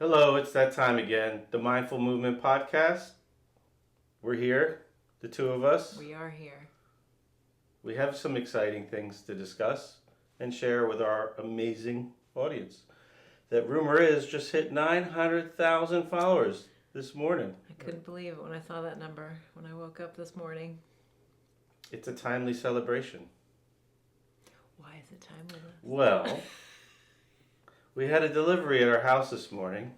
Hello, it's that time again. The Mindful Movement Podcast. We're here, the two of us. We are here. We have some exciting things to discuss and share with our amazing audience. That rumor is just hit 900,000 followers this morning. I couldn't believe it when I saw that number when I woke up this morning. It's a timely celebration. Why is it timely? Well, we had a delivery at our house this morning,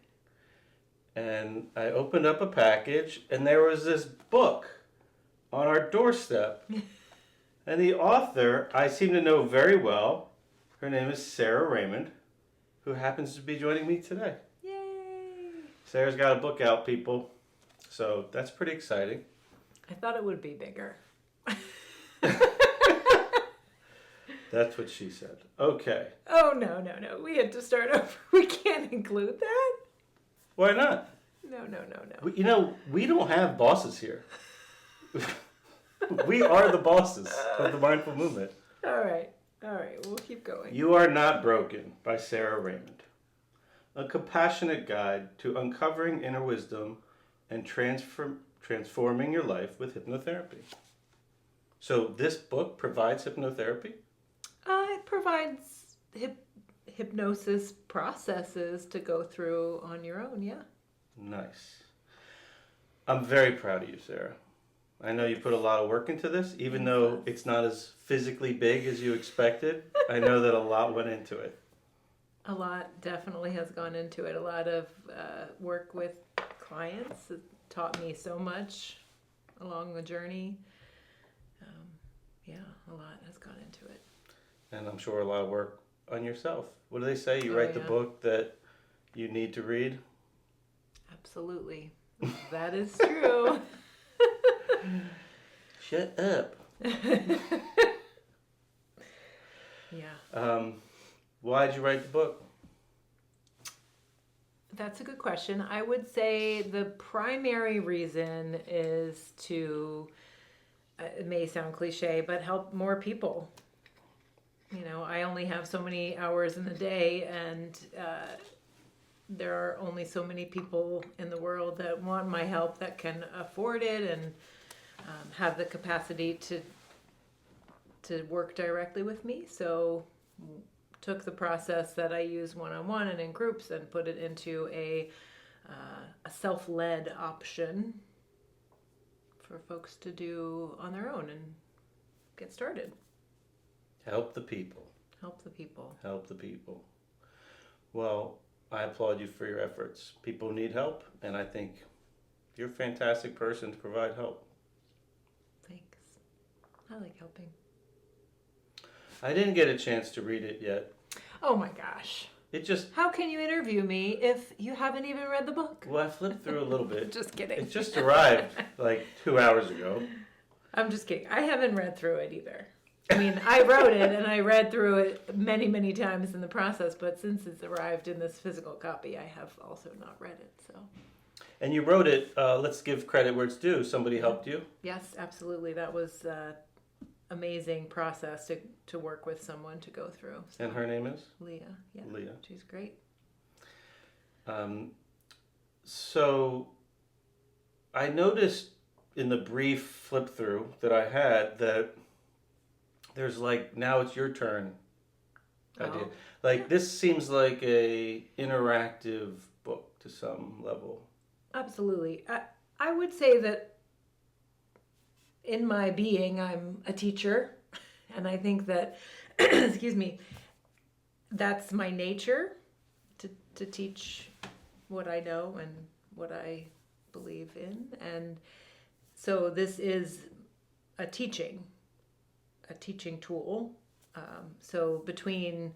and I opened up a package, and there was this book on our doorstep. And the author, I seem to know very well. Her name is Sara Raymond, who happens to be joining me today. Yay! Sarah's got a book out, people. So that's pretty exciting. I thought it would be bigger. That's what she said. Okay. Oh, no. We had to start over. We can't include that? Why not? No. We don't have bosses here. We are the bosses of the Mindful Movement. All right. We'll keep going. You Are Not Broken by Sara Raymond. A compassionate guide to uncovering inner wisdom and transforming your life with hypnotherapy. So this book provides hypnotherapy? It provides hypnosis processes to go through on your own, yeah. Nice. I'm very proud of you, Sara. I know you put a lot of work into this, even though it's not as physically big as you expected. I know that a lot went into it. A lot definitely has gone into it. A lot of work with clients. It taught me so much along the journey. A lot has gone into it. And I'm sure a lot of work on yourself. What do they say? You write the book that you need to read? Absolutely. That is true. Shut up. Yeah. Why'd you write the book? That's a good question. I would say the primary reason is to, it may sound cliche, but help more people. You know, I only have so many hours in the day, and there are only so many people in the world that want my help, that can afford it and have the capacity to work directly with me. So took the process that I use one-on-one and in groups and put it into a self-led option for folks to do on their own and get started. Help the people. Help the people. Help the people. Well, I applaud you for your efforts. People need help, and I think you're a fantastic person to provide help. Thanks. I like helping. I didn't get a chance to read it yet. Oh my gosh. It just... How can you interview me if you haven't even read the book? Well, I flipped through a little bit. Just kidding. It just arrived like 2 hours ago. I'm just kidding. I haven't read through it either. I mean, I wrote it and I read through it many, many times in the process, but since it's arrived in this physical copy, I have also not read it, so. And you wrote it, let's give credit where it's due. Somebody helped you? Yes, absolutely. That was an amazing process to work with someone to go through. So. And her name is? Leah. Yeah. Leah. She's great. So I noticed in the brief flip through that I had that there's like, now it's your turn idea. This seems like a interactive book to some level. Absolutely. I would say that in my being, I'm a teacher, and I think that, excuse me, that's my nature, to teach what I know and what I believe in. And so this is a teaching tool. So between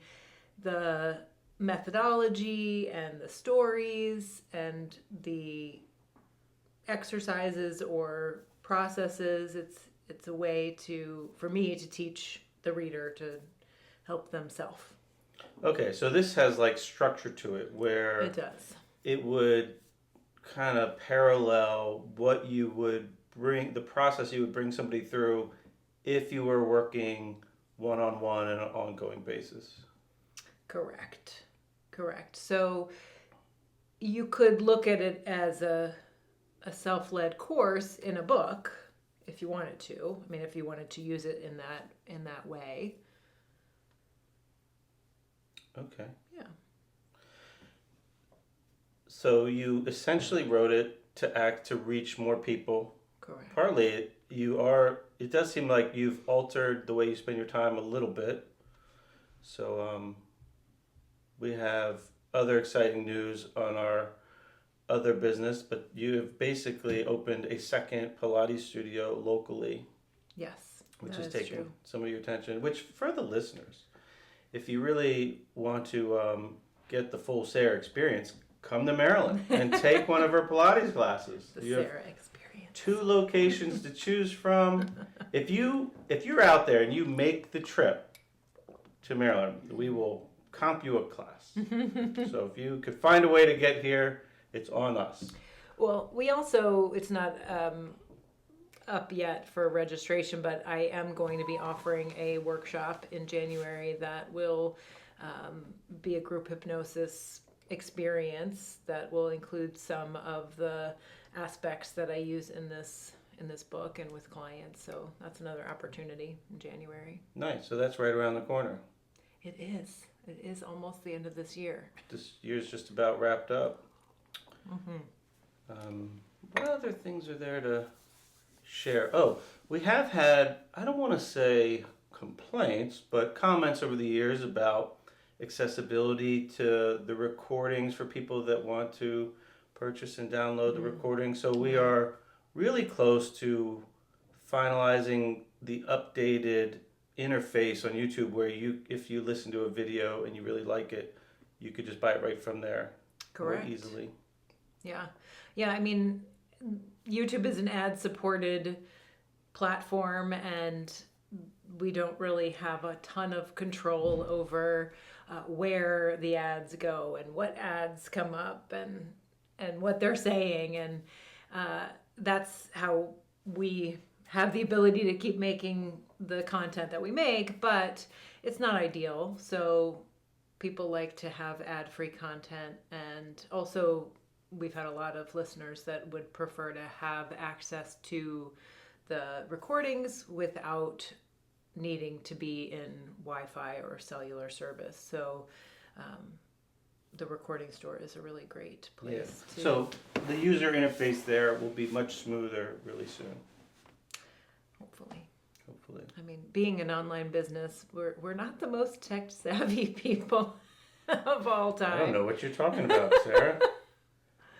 the methodology and the stories and the exercises or processes, it's a way for me to teach the reader to help themselves. Okay, so this has like structure to it where It does. It would kind of parallel what you would bring, the process you would bring somebody through if you were working one-on-one on an ongoing basis. Correct. So you could look at it as a self-led course in a book if you wanted to. I mean, if you wanted to use it in that way. Okay. Yeah. So you essentially wrote it to reach more people. Correct. Partly, it does seem like you've altered the way you spend your time a little bit. So we have other exciting news on our other business, but you have basically opened a second Pilates studio locally, Yes, which that has is taken true. some of your attention. Which, for the listeners, if you really want to get the full Sarah experience, come to Maryland and take one of her Pilates classes. The You have Sara experience. 2 locations to choose from. If you're out there and you make the trip to Maryland, we will comp you a class. So if you could find a way to get here, it's on us. Well, we also, it's not up yet for registration, but I am going to be offering a workshop in January that will be a group hypnosis experience that will include some of the aspects that I use in this book and with clients. So that's another opportunity in January. Nice. So that's right around the corner. It is. It is almost the end of this year. This year's just about wrapped up. Mm-hmm. What other things are there to share? Oh, we have had, I don't want to say complaints, but comments over the years about accessibility to the recordings for people that want to purchase and download the recording. So we are really close to finalizing the updated interface on YouTube where if you listen to a video and you really like it, you could just buy it right from there. Correct. More easily. Yeah, I mean, YouTube is an ad-supported platform, and we don't really have a ton of control over where the ads go and what ads come up and what they're saying, and that's how we have the ability to keep making the content that we make, but it's not ideal. So people like to have ad-free content, and also we've had a lot of listeners that would prefer to have access to the recordings without needing to be in Wi-Fi or cellular service. So the recording store is a really great place. Yeah. So the user interface there will be much smoother really soon. Hopefully. Hopefully. I mean, being an online business, we're not the most tech savvy people of all time. I don't know what you're talking about, Sarah.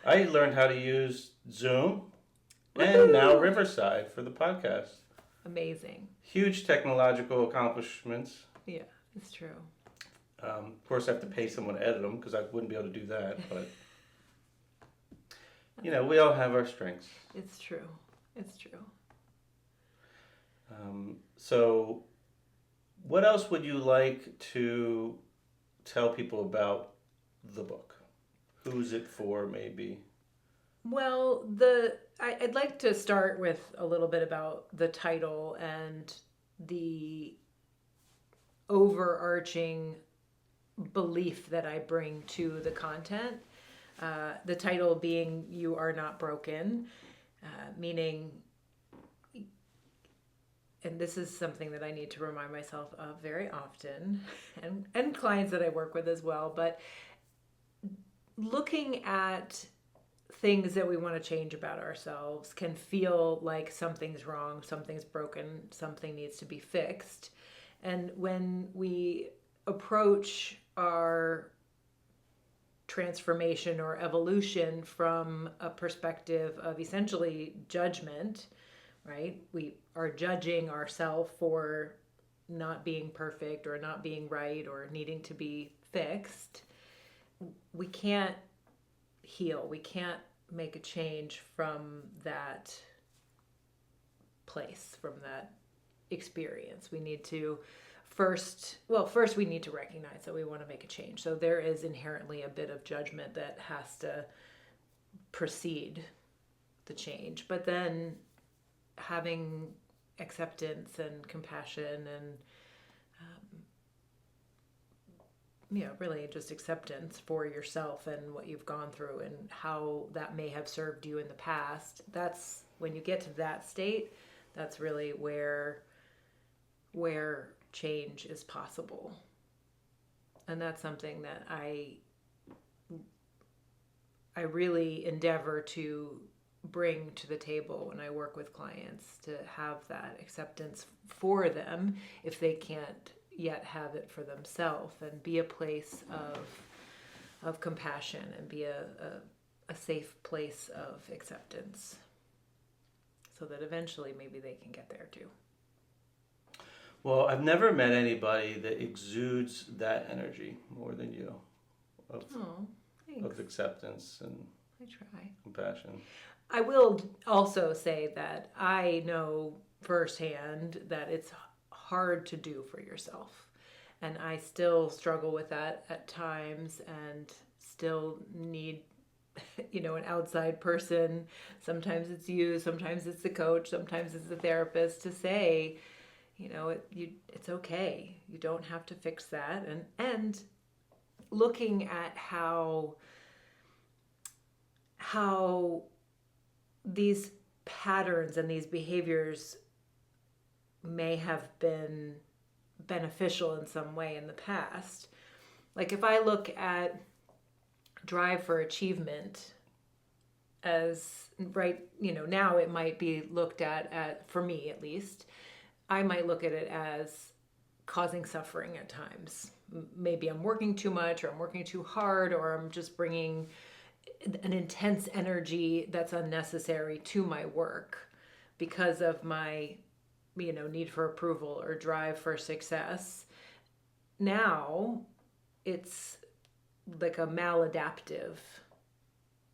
I learned how to use Zoom and now Riverside for the podcast. Amazing. Huge technological accomplishments. Yeah, it's true. Of course, I have to pay someone to edit them because I wouldn't be able to do that. But, we all have our strengths. It's true. It's true. So, what else would you like to tell people about the book? Who's it for, maybe? Well, I'd like to start with a little bit about the title and the overarching belief that I bring to the content. The title being "You Are Not Broken," meaning, and this is something that I need to remind myself of very often, and clients that I work with as well, but looking at things that we want to change about ourselves can feel like something's wrong, something's broken, something needs to be fixed. And when we approach our transformation or evolution from a perspective of essentially judgment, right? We are judging ourselves for not being perfect or not being right or needing to be fixed. We can't heal. We can't make a change from that place, from that experience. We need to first we need to recognize that we want to make a change. So there is inherently a bit of judgment that has to precede the change. But then having acceptance and compassion and really just acceptance for yourself and what you've gone through and how that may have served you in the past. That's when you get to that state, that's really where change is possible. And that's something that I really endeavor to bring to the table when I work with clients, to have that acceptance for them if they can't yet have it for themselves, and be a place of compassion and be a safe place of acceptance, so that eventually maybe they can get there too. Well, I've never met anybody that exudes that energy more than you, of Thanks. acceptance and I try. compassion. I will also say that I know firsthand that it's hard to do for yourself. And I still struggle with that at times and still need, an outside person. Sometimes it's you, sometimes it's the coach, sometimes it's the therapist to say, it's okay. You don't have to fix that. And looking at how these patterns and these behaviors may have been beneficial in some way in the past. Like if I look at drive for achievement as now it might be looked at, for me at least, I might look at it as causing suffering at times. Maybe I'm working too much, or I'm working too hard, or I'm just bringing an intense energy that's unnecessary to my work because of my need for approval or drive for success. Now it's like a maladaptive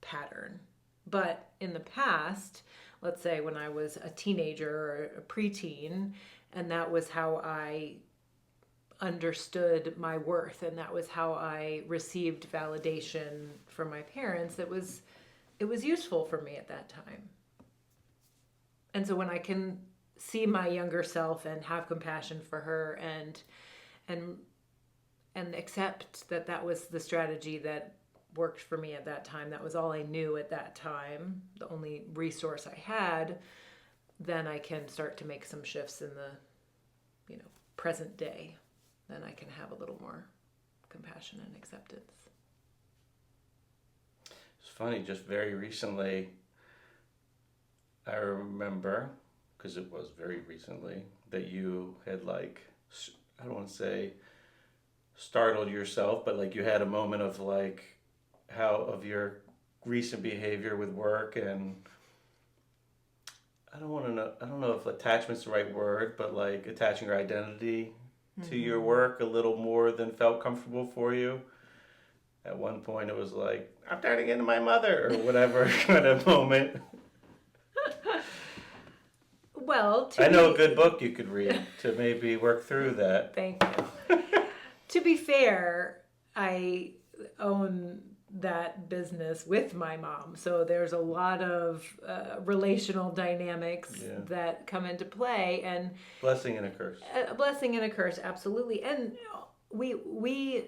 pattern. But in the past, let's say when I was a teenager or a preteen, and that was how I understood my worth, and that was how I received validation from my parents, it was useful for me at that time. And so when I can see my younger self and have compassion for her and accept that that was the strategy that worked for me at that time, that was all I knew at that time, the only resource I had, then I can start to make some shifts in the present day. Then I can have a little more compassion and acceptance. It's funny, just very recently, I remember, because it was very recently, that you had I don't want to say startled yourself, but you had a moment of of your recent behavior with work, and I don't know if attachment's the right word, but attaching your identity to your work a little more than felt comfortable for you. At one point it was I'm turning into my mother or whatever kind of moment. Well, I know a good book you could read to maybe work through that. Thank you. To be fair, I own that business with my mom, so there's a lot of relational dynamics that come into play, and blessing and a curse. A blessing and a curse, absolutely. And we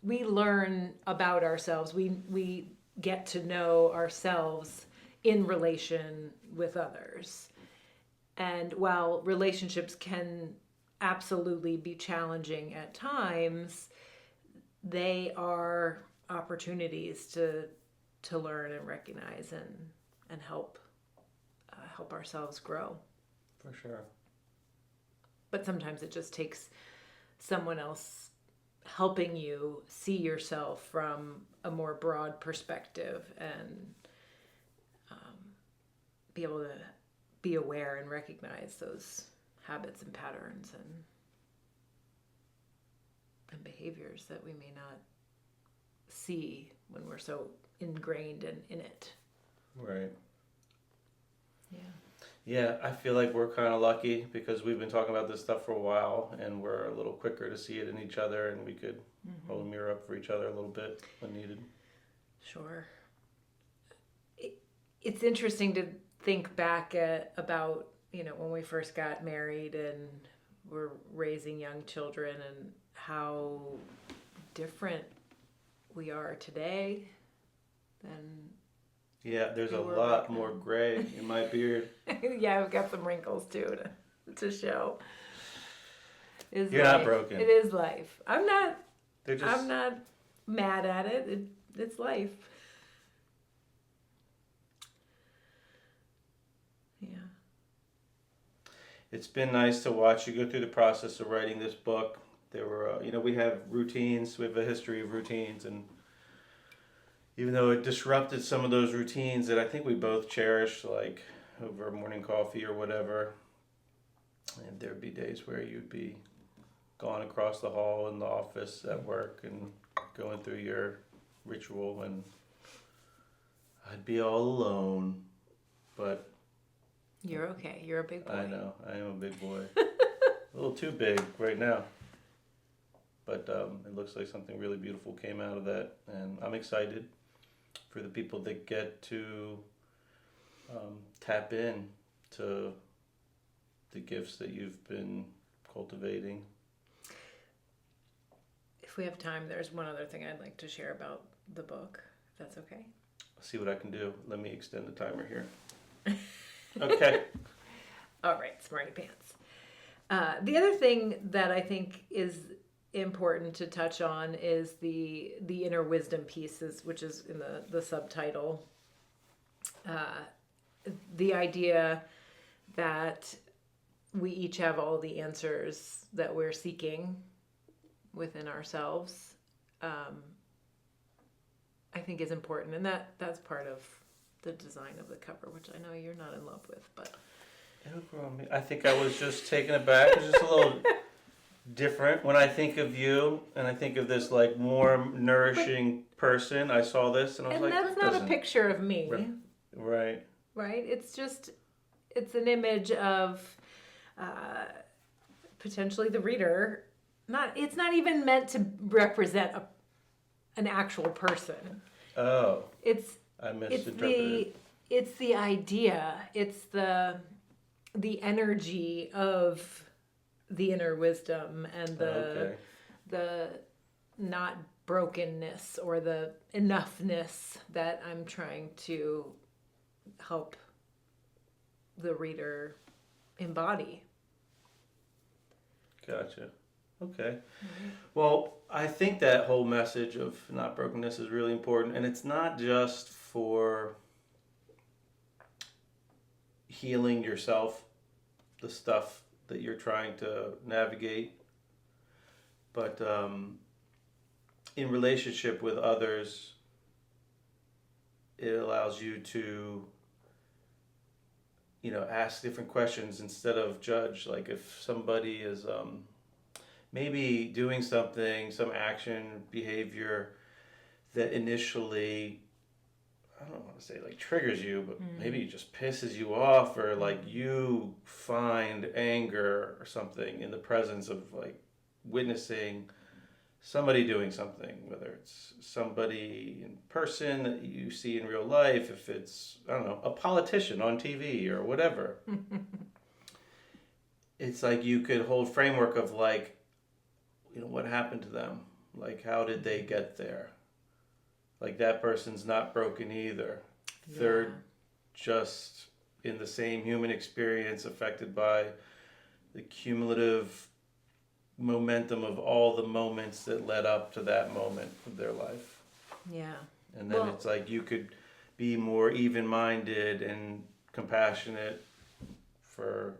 learn about ourselves. We get to know ourselves in relation with others. And while relationships can absolutely be challenging at times, they are opportunities to learn and recognize and help ourselves grow. For sure. But sometimes it just takes someone else helping you see yourself from a more broad perspective and be able to be aware and recognize those habits and patterns and behaviors that we may not see when we're so ingrained in it. Right. Yeah. Yeah, I feel like we're kind of lucky because we've been talking about this stuff for a while, and we're a little quicker to see it in each other, and we could hold a mirror up for each other a little bit when needed. Sure. It's interesting to think back about, when we first got married and were raising young children, and how different we are today than Yeah, there's we a were lot back more then. gray in my beard. Yeah, I've got some wrinkles too to show. Is You're not life. broken. It is life. I'm not. They're just I'm not mad at it. It's life. Yeah. It's been nice to watch you go through the process of writing this book. There were, we have routines. We have a history of routines, and even though it disrupted some of those routines that I think we both cherish, like over morning coffee or whatever, and there'd be days where you'd be going across the hall in the office at work and going through your ritual, and I'd be all alone, but You're okay. You're a big boy. I know, I am a big boy. A little too big right now. But it looks like something really beautiful came out of that. And I'm excited for the people that get to tap in to the gifts that you've been cultivating. If we have time, there's one other thing I'd like to share about the book, if that's okay. I'll see what I can do. Let me extend the timer here. Okay. All right, smarty pants. The other thing that I think is important to touch on is the inner wisdom pieces, which is in the subtitle. The idea that we each have all the answers that we're seeking within ourselves, I think is important, and that's part of the design of the cover, which I know you're not in love with, but It'll grow on me. I think I was just taken aback. It's just a little different when I think of you, and I think of this like warm, nourishing person. I saw this, and I was and like, that's that not a doesn't- picture of me. Right. Right? It's an image of potentially the reader. It's not even meant to represent an actual person. Oh, It's I misinterpreted. it's the idea. It's the energy of the inner wisdom and Okay. the not brokenness or the enoughness that I'm trying to help the reader embody. Gotcha. Okay. Well, I think that whole message of not brokenness is really important, and it's not just for healing yourself, the stuff that you're trying to navigate, but in relationship with others, it allows you to ask different questions instead of judge. Like if somebody is maybe doing something, some action, behavior that initially, I don't want to say like triggers you, but maybe just pisses you off, or like you find anger or something in the presence of like witnessing somebody doing something, whether it's somebody in person that you see in real life, if it's, I don't know, a politician on TV or whatever. It's like you could hold framework of like, what happened to them? Like, how did they get there? Like, that person's not broken either. Yeah. They're just in the same human experience, affected by the cumulative momentum of all the moments that led up to that moment of their life. Yeah. And then it's like you could be more even-minded and compassionate for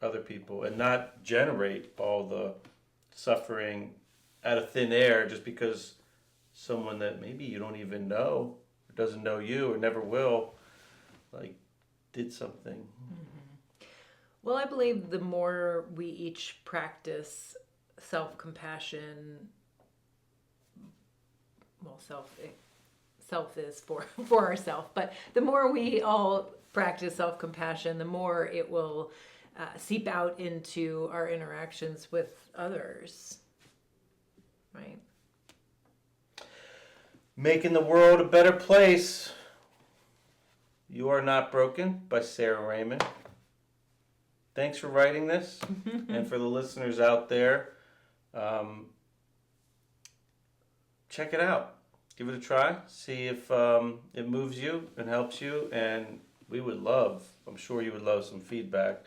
other people and not generate all the suffering out of thin air just because someone that maybe you don't even know or doesn't know you or never will like did something. Well, I believe the more we each practice self-compassion, self is for ourselves, but the more we all practice self-compassion, the more it will seep out into our interactions with others, right? Making the world a better place. You Are Not Broken by Sara Raymond. Thanks for writing this. And for the listeners out there, check it out. Give it a try. See if it moves you and helps you. And we would love, I'm sure you would love some feedback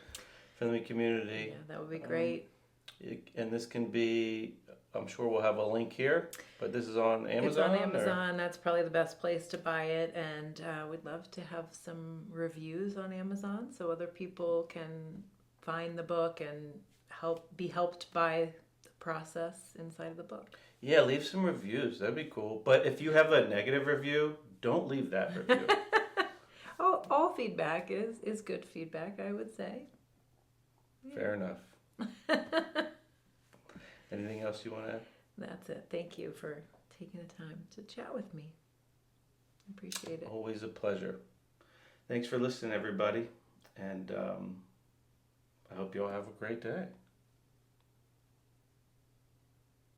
from the community. Yeah, that would be great. And this can be, I'm sure we'll have a link here, but this is on Amazon? It's on Amazon. That's probably the best place to buy it. And we'd love to have some reviews on Amazon so other people can find the book and be helped by the process inside of the book. Yeah, leave some reviews. That'd be cool. But if you have a negative review, don't leave that review. All feedback is good feedback, I would say. Yeah. Fair enough. Anything else you want to add? That's it. Thank you for taking the time to chat with me. I appreciate it. Always a pleasure. Thanks for listening, everybody. And I hope you all have a great day.